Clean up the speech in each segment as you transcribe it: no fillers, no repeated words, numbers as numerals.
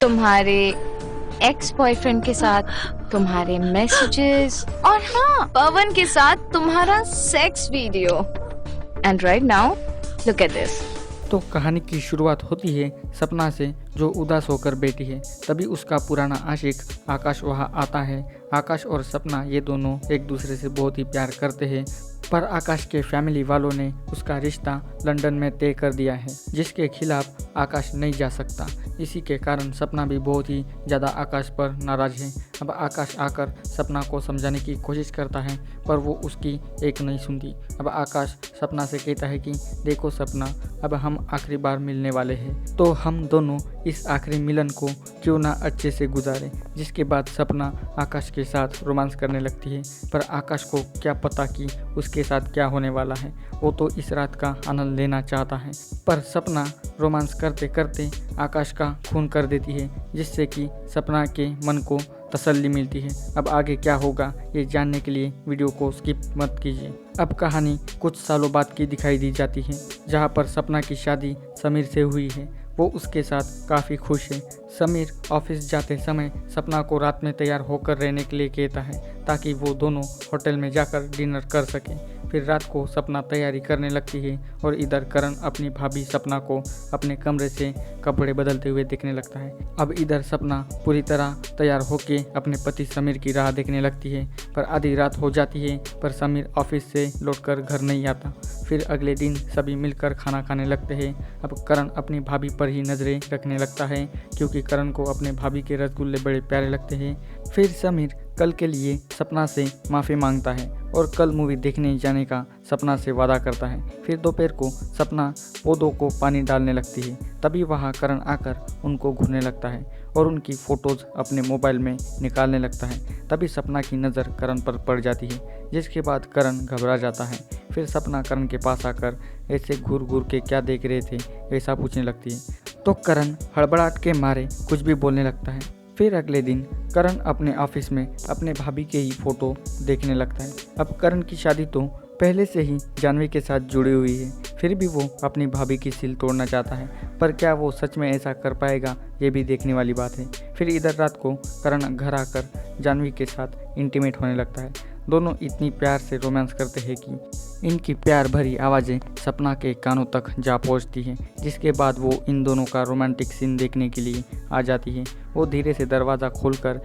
तुम्हारे ex boyfriend के साथ तुम्हारे मैसेजेस और हाँ पवन के साथ तुम्हारा sex video. And right now look at this. तो कहानी की शुरुआत होती है सपना से, जो उदास होकर बैठी है। तभी उसका पुराना आशिक आकाश वहाँ आता है। आकाश और सपना ये दोनों एक दूसरे से बहुत ही प्यार करते हैं, पर आकाश के फैमिली वालों ने उसका रिश्ता लंदन में तय कर दिया है, जिसके खिलाफ आकाश नहीं जा सकता। इसी के कारण सपना भी बहुत ही ज़्यादा आकाश पर नाराज़ है। अब आकाश आकर सपना को समझाने की कोशिश करता है, पर वो उसकी एक नहीं सुनती। अब आकाश सपना से कहता है कि देखो सपना, अब हम आखिरी बार मिलने वाले हैं, तो हम दोनों इस आखिरी मिलन को क्यों ना अच्छे से गुजारें। जिसके बाद सपना आकाश के साथ रोमांस करने लगती है, पर आकाश को क्या पता कि उसके साथ क्या होने वाला है। वो तो इस रात का आनंद लेना चाहता है, पर सपना रोमांस करते करते आकाश का खून कर देती है, जिससे कि सपना के मन को तसल्ली मिलती है। अब आगे क्या होगा ये जानने के लिए वीडियो को स्किप मत कीजिए। अब कहानी कुछ सालों बाद की दिखाई दी जाती है, जहां पर सपना की शादी समीर से हुई है। वो उसके साथ काफ़ी खुश है। समीर ऑफिस जाते समय सपना को रात में तैयार होकर रहने के लिए कहता है, ताकि वो दोनों होटल में जाकर डिनर कर सकें। फिर रात को सपना तैयारी करने लगती है और इधर करण अपनी भाभी सपना को अपने कमरे से कपड़े बदलते हुए देखने लगता है। अब इधर सपना पूरी तरह तैयार होकर अपने पति समीर की राह देखने लगती है, पर आधी रात हो जाती है, पर समीर ऑफिस से लौटकर घर नहीं आता। फिर अगले दिन सभी मिलकर खाना खाने लगते हैं। अब करण अपनी भाभी पर ही नज़रें रखने लगता है, क्योंकि करण को अपने भाभी के रसगुल्ले बड़े प्यारे लगते हैं। फिर समीर कल के लिए सपना से माफ़ी मांगता है और कल मूवी देखने जाने का सपना से वादा करता है। फिर दोपहर को सपना पौधों को पानी डालने लगती है। तभी वहाँ करण आकर उनको घूरने लगता है और उनकी फ़ोटोज़ अपने मोबाइल में निकालने लगता है। तभी सपना की नज़र करण पर पड़ जाती है, जिसके बाद करण घबरा जाता है। फिर सपना करण के पास आकर ऐसे घूर घूर के क्या देख रहे थे ऐसा पूछने लगती है, तो करण हड़बड़ाहट के मारे कुछ भी बोलने लगता है। फिर अगले दिन करण अपने ऑफिस में अपने भाभी के ही फ़ोटो देखने लगता है। अब करण की शादी तो पहले से ही जानवी के साथ जुड़ी हुई है, फिर भी वो अपनी भाभी की सिल तोड़ना चाहता है, पर क्या वो सच में ऐसा कर पाएगा ये भी देखने वाली बात है। फिर इधर रात को करण घर आकर जानवी के साथ इंटीमेट होने लगता है। दोनों इतनी प्यार से रोमांस करते हैं कि इनकी प्यार भरी आवाज़ें सपना के कानों तक जा पहुंचती हैं। जिसके बाद वो इन दोनों का रोमांटिक सीन देखने के लिए आ जाती है। वो धीरे से दरवाज़ा खोलकर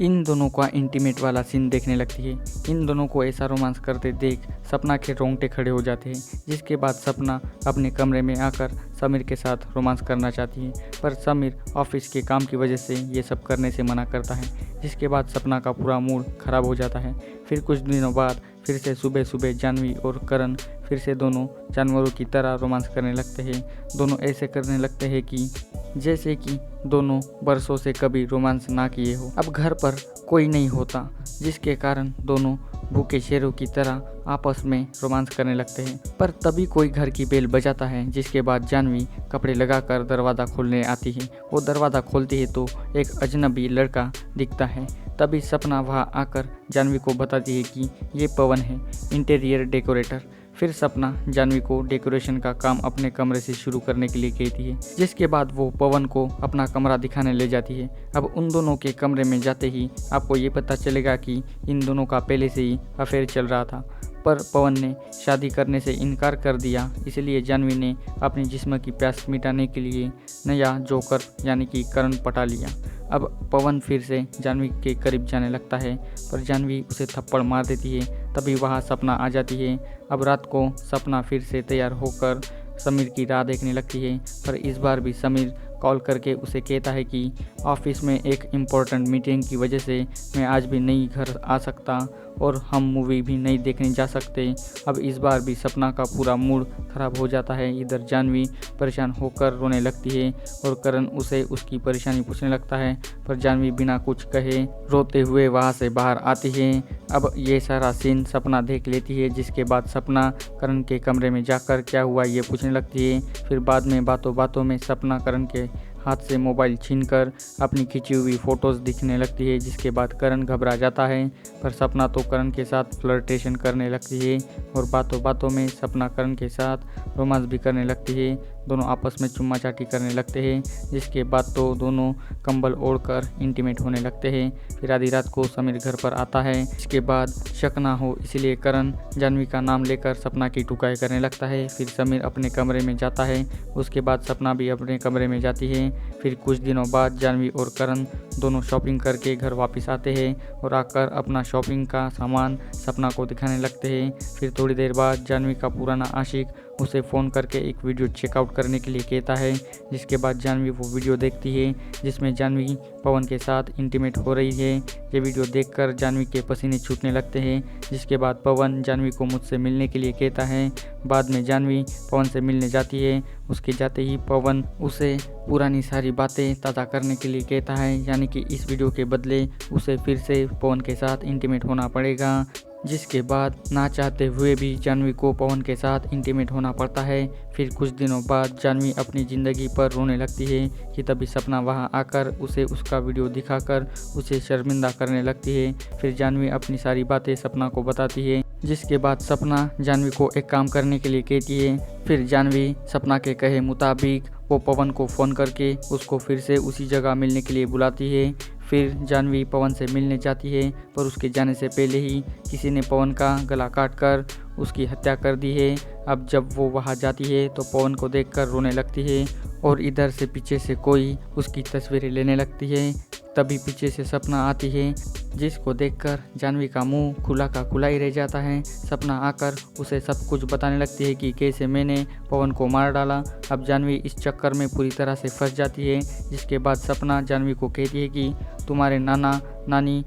इन दोनों का इंटीमेट वाला सीन देखने लगती है। इन दोनों को ऐसा रोमांस करते देख सपना के रोंगटे खड़े हो जाते हैं। जिसके बाद सपना अपने कमरे में आकर समीर के साथ रोमांस करना चाहती है, पर समीर ऑफिस के काम की वजह से ये सब करने से मना करता है। जिसके बाद सपना का पूरा मूड खराब हो जाता है। फिर कुछ दिनों बाद फिर से सुबह सुबह जानवी और करण फिर से दोनों जानवरों की तरह रोमांस करने लगते हैं। दोनों ऐसे करने लगते हैं कि जैसे कि दोनों बरसों से कभी रोमांस ना किए हो। अब घर पर कोई नहीं होता, जिसके कारण दोनों भूखे शेरों की तरह आपस में रोमांस करने लगते हैं। पर तभी कोई घर की बेल बजाता है, जिसके बाद जानवी कपड़े लगाकर दरवाज़ा खोलने आती है। वो दरवाज़ा खोलती है तो एक अजनबी लड़का दिखता है। तभी सपना वहाँ आकर जानवी को बताती है कि ये पवन है, इंटीरियर डेकोरेटर। फिर सपना जानवी को डेकोरेशन का काम अपने कमरे से शुरू करने के लिए कहती है, जिसके बाद वो पवन को अपना कमरा दिखाने ले जाती है। अब उन दोनों के कमरे में जाते ही आपको ये पता चलेगा कि इन दोनों का पहले से ही अफेयर चल रहा था, पर पवन ने शादी करने से इनकार कर दिया। इसलिए जानवी ने अपनी जिस्म की प्यास मिटाने के लिए नया जोकर यानी कि करण पटा लिया। अब पवन फिर से जानवी के करीब जाने लगता है, पर जानवी उसे थप्पड़ मार देती है। तभी वहाँ सपना आ जाती है। अब रात को सपना फिर से तैयार होकर समीर की राह देखने लगती है, पर इस बार भी समीर कॉल करके उसे कहता है कि ऑफिस में एक इम्पोर्टेंट मीटिंग की वजह से मैं आज भी नहीं घर आ सकता और हम मूवी भी नहीं देखने जा सकते। अब इस बार भी सपना का पूरा मूड खराब हो जाता है। इधर जानवी परेशान होकर रोने लगती है और करण उसे उसकी परेशानी पूछने लगता है, पर जानवी बिना कुछ कहे रोते हुए वहाँ से बाहर आती है। अब ये सारा सीन सपना देख लेती है, जिसके बाद सपना करण के कमरे में जाकर क्या हुआ ये पूछने लगती है। फिर बाद में बातों बातों में सपना करण के हाथ से मोबाइल छीनकर अपनी खींची हुई फ़ोटोज़ दिखने लगती है। जिसके बाद करण घबरा जाता है, पर सपना तो करण के साथ फ्लर्टेशन करने लगती है और बातों बातों में सपना करण के साथ रोमांस भी करने लगती है। दोनों आपस में चुम्मा चाटी करने लगते हैं। जिसके बाद तो दोनों कंबल ओढ़कर इंटीमेट होने लगते हैं। फिर आधी रात को समीर घर पर आता है। इसके बाद शक ना हो इसलिए करण जानवी का नाम लेकर सपना की टुकाई करने लगता है। फिर समीर अपने कमरे में जाता है। उसके बाद सपना भी अपने कमरे में जाती है। फिर कुछ दिनों बाद जानवी और करण दोनों शॉपिंग करके घर वापस आते हैं और आकर अपना शॉपिंग का सामान सपना को दिखाने लगते हैं। फिर थोड़ी देर बाद जानवी का पुराना आशिक उसे फ़ोन करके एक वीडियो चेकआउट करने के लिए कहता है। जिसके बाद जानवी वो वीडियो देखती है जिसमें जानवी पवन के साथ इंटीमेट हो रही है। ये वीडियो देखकर जानवी के पसीने छूटने लगते हैं। जिसके बाद पवन जानवी को मुझसे मिलने के लिए कहता है। बाद में जानवी पवन से मिलने जाती है। उसके जाते ही पवन उसे पुरानी सारी बातें ताज़ा करने के लिए कहता है, यानी कि इस वीडियो के बदले उसे फिर से पवन के साथ इंटीमेट होना पड़ेगा। जिसके बाद ना चाहते हुए भी जानवी को पवन के साथ इंटीमेट होना पड़ता है। फिर कुछ दिनों बाद जानवी अपनी ज़िंदगी पर रोने लगती है कि तभी सपना वहां आकर उसे उसका वीडियो दिखाकर उसे शर्मिंदा करने लगती है। फिर जानवी अपनी सारी बातें सपना को बताती है। जिसके बाद सपना जानवी को एक काम करने के लिए कहती है। फिर जानवी सपना के कहे मुताबिक वो पवन को फ़ोन करके उसको फिर से उसी जगह मिलने के लिए बुलाती है। फिर जानवी पवन से मिलने जाती है, पर उसके जाने से पहले ही किसी ने पवन का गला काटकर उसकी हत्या कर दी है। अब जब वो वहाँ जाती है तो पवन को देखकर रोने लगती है और इधर से पीछे से कोई उसकी तस्वीरें लेने लगती है। तभी पीछे से सपना आती है, जिसको देखकर जानवी का मुंह खुला का खुला ही रह जाता है। सपना आकर उसे सब कुछ बताने लगती है कि कैसे मैंने पवन को मार डाला। अब जानवी इस चक्कर में पूरी तरह से फंस जाती है। जिसके बाद सपना जानवी को कहती है कि तुम्हारे नाना नानी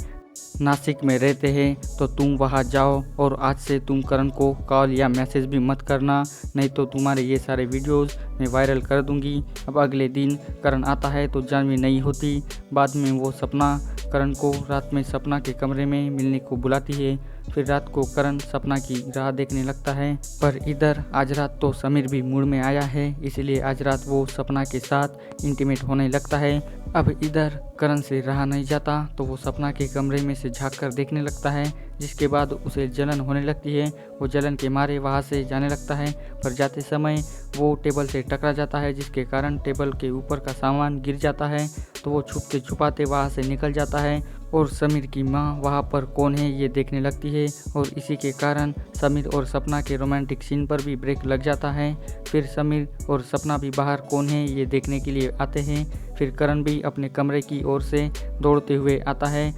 नासिक में रहते हैं तो तुम वहां जाओ और आज से तुम करण को कॉल या मैसेज भी मत करना, नहीं तो तुम्हारे ये सारे वीडियोस मैं वायरल कर दूंगी। अब अगले दिन करण आता है तो जानवी नहीं होती। बाद में वो सपना करण को रात में सपना के कमरे में मिलने को बुलाती है। फिर रात को करण सपना की राह देखने लगता है, पर इधर आज रात तो समीर भी मूड में आया है, इसलिए आज रात वो सपना के साथ इंटीमेट होने लगता है। अब इधर करण से रहा नहीं जाता तो वो सपना के कमरे में से झांक कर देखने लगता है। जिसके बाद उसे जलन होने लगती है। वो जलन के मारे वहाँ से जाने लगता है, पर जाते समय वो टेबल से टकरा जाता है, जिसके कारण टेबल के ऊपर का सामान गिर जाता है। तो वो छुपते छुपाते वहाँ से निकल जाता है और समीर की माँ वहाँ पर कौन है ये देखने लगती है और इसी के कारण समीर और सपना के रोमांटिक सीन पर भी ब्रेक लग जाता है। फिर समीर और सपना भी बाहर कौन है ये देखने के लिए आते हैं। फिर करण भी अपने कमरे की ओर से दौड़ते हुए आता है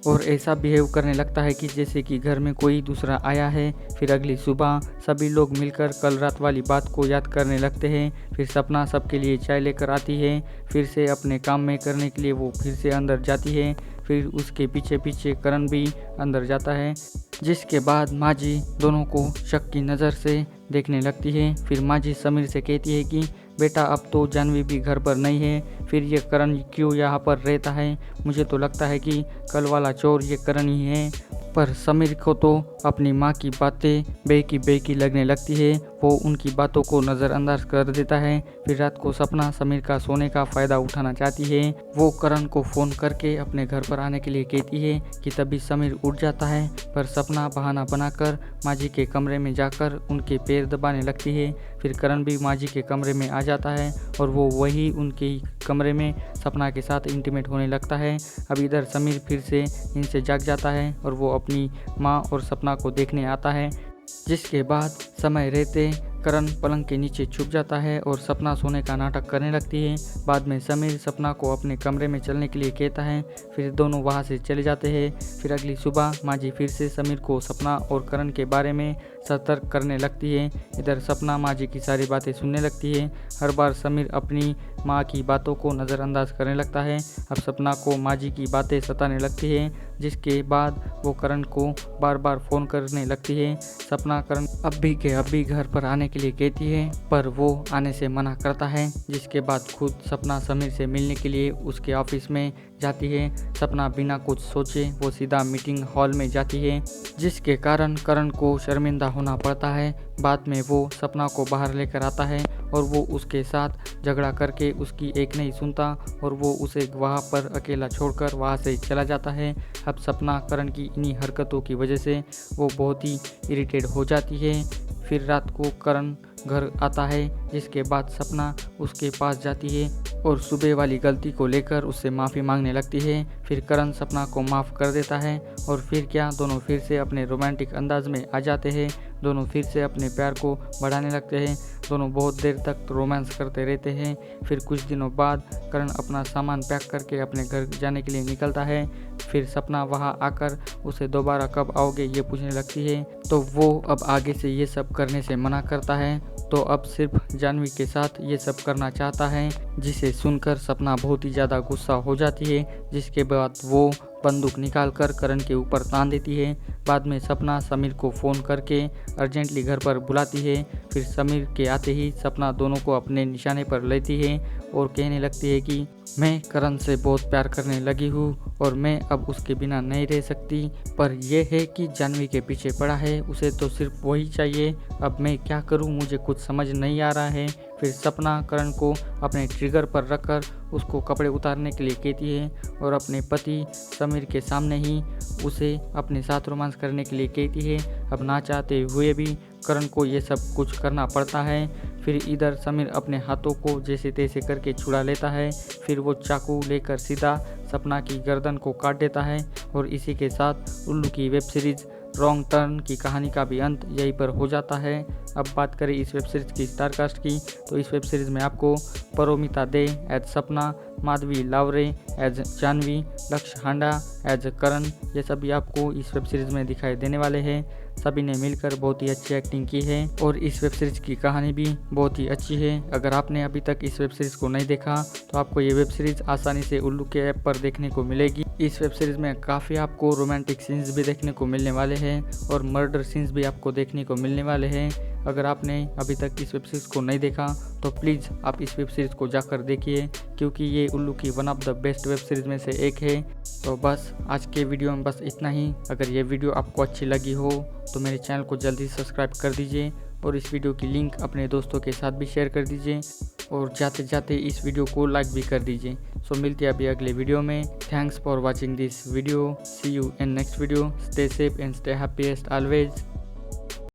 और ऐसा बिहेव करने लगता है कि जैसे कि घर में कोई दूसरा आया है। फिर अगली सुबह सभी लोग मिलकर कल रात वाली बात को याद करने लगते हैं। फिर सपना सबके लिए चाय लेकर आती है। फिर से अपने काम में करने के लिए वो फिर से अंदर जाती है। फिर उसके पीछे पीछे करण भी अंदर जाता है। जिसके बाद माँ जी दोनों को शक की नज़र से देखने लगती है। फिर माँ जी समीर से कहती है कि बेटा अब तो जानवी भी घर पर नहीं है, फिर ये करण क्यों यहाँ पर रहता है? मुझे तो लगता है कि कल वाला चोर ये करण ही है। पर समीर को तो अपनी माँ की बातें बेकी लगने लगती है। वो उनकी बातों को नज़रअंदाज कर देता है। फिर रात को सपना समीर का सोने का फ़ायदा उठाना चाहती है। वो करण को फ़ोन करके अपने घर पर आने के लिए कहती है कि तभी समीर उठ जाता है, पर सपना बहाना बनाकर माँ जी के कमरे में जाकर उनके पैर दबाने लगती है। फिर करण भी माँ जी के कमरे में आ जाता है और वो वही उनके कमरे में सपना के साथ इंटीमेट होने लगता है। अब इधर समीर फिर से इनसे जाग जाता है और वो अपनी माँ और सपना को देखने आता है। जिसके बाद समय रहते करण पलंग के नीचे छुप जाता है और सपना सोने का नाटक करने लगती है। बाद में समीर सपना को अपने कमरे में चलने के लिए कहता है। फिर दोनों वहां से चले जाते हैं। फिर अगली सुबह माँ जी फिर से समीर को सपना और करण के बारे में सतर्क करने लगती है। इधर सपना माँ जी की सारी बातें सुनने लगती है। हर बार समीर अपनी माँ की बातों को नज़रअंदाज करने लगता है। अब सपना को माँ जी की बातें सताने लगती है। जिसके बाद वो करण को बार बार फ़ोन करने लगती है। सपना करण अभी के अभी घर पर आने के लिए कहती है, पर वो आने से मना करता है। जिसके बाद खुद सपना समीर से मिलने के लिए उसके ऑफिस में जाती है। सपना बिना कुछ सोचे वो सीधा मीटिंग हॉल में जाती है, जिसके कारण करण को शर्मिंदा होना पड़ता है। बाद में वो सपना को बाहर लेकर आता है और वो उसके साथ झगड़ा करके उसकी एक नहीं सुनता और वो उसे वहाँ पर अकेला छोड़कर वहाँ से चला जाता है। अब सपना करण की इन्हीं हरकतों की वजह से वो बहुत ही इरिटेट हो जाती है। फिर रात को करण घर आता है, जिसके बाद सपना उसके पास जाती है और सुबह वाली गलती को लेकर उससे माफ़ी मांगने लगती है। फिर करण सपना को माफ़ कर देता है और फिर क्या दोनों फिर से अपने रोमांटिक अंदाज में आ जाते हैं। दोनों फिर से अपने प्यार को बढ़ाने लगते हैं। दोनों बहुत देर तक रोमांस करते रहते हैं। फिर कुछ दिनों बाद करण अपना सामान पैक करके अपने घर जाने के लिए निकलता है। फिर सपना वहां आकर उसे दोबारा कब आओगे ये पूछने लगती है, तो वो अब आगे से ये सब करने से मना करता है। तो अब सिर्फ जानवी के साथ ये सब करना चाहता है, जिसे सुनकर सपना बहुत ही ज़्यादा गुस्सा हो जाती है। जिसके बाद वो बंदूक निकाल कर करण के ऊपर तान देती है। बाद में सपना समीर को फ़ोन करके अर्जेंटली घर पर बुलाती है। फिर समीर के आते ही सपना दोनों को अपने निशाने पर लेती है और कहने लगती है कि मैं करण से बहुत प्यार करने लगी हूँ और मैं अब उसके बिना नहीं रह सकती। पर यह है कि जानवी के पीछे पड़ा है, उसे तो सिर्फ वही चाहिए। अब मैं क्या करूँ, मुझे कुछ समझ नहीं आ रहा है। फिर सपना करण को अपने ट्रिगर पर रखकर उसको कपड़े उतारने के लिए कहती है और अपने पति समीर के सामने ही उसे अपने साथ रोमांस करने के लिए कहती है। अब ना चाहते हुए भी करण को ये सब कुछ करना पड़ता है। फिर इधर समीर अपने हाथों को जैसे तैसे करके छुड़ा लेता है। फिर वो चाकू लेकर सीधा सपना की गर्दन को काट देता है और इसी के साथ उल्लू की वेब सीरीज़ रॉन्ग टर्न की कहानी का भी अंत यहीं पर हो जाता है। अब बात करें इस वेब सीरीज़ की स्टारकास्ट की, तो इस वेब सीरीज़ में आपको परोमिता दे एज सपना, माधवी लावरे एज जानवी, लक्ष्य हांडा एज करण, ये सभी आपको इस वेब सीरीज़ में दिखाई देने वाले हैं। सभी ने मिलकर बहुत ही अच्छी एक्टिंग की है और इस वेब सीरीज़ की कहानी भी बहुत ही अच्छी है। अगर आपने अभी तक इस वेब सीरीज़ को नहीं देखा तो आपको ये वेब सीरीज़ आसानी से उल्लू के ऐप पर देखने को मिलेगी। इस वेब सीरीज़ में काफ़ी आपको रोमांटिक सीन्स भी देखने को मिलने वाले हैं और मर्डर सीन्स भी आपको देखने को मिलने वाले हैं। अगर आपने अभी तक इस वेब सीरीज़ को नहीं देखा तो प्लीज़ आप इस वेब सीरीज़ को जाकर देखिए, क्योंकि ये उल्लू की one of the best web series में से एक है। तो बस आज के वीडियो में बस इतना ही। अगर ये वीडियो आपको अच्छी लगी हो तो मेरे चैनल को जल्दी सब्सक्राइब कर दीजिए और इस वीडियो की लिंक अपने दोस्तों के साथ भी शेयर कर दीजिए और जाते जाते इस वीडियो को लाइक भी कर दीजिए। सो मिलते हैं अभी अगले वीडियो में। Thanks for watching this video. See you in next video. Stay safe and stay happiest always.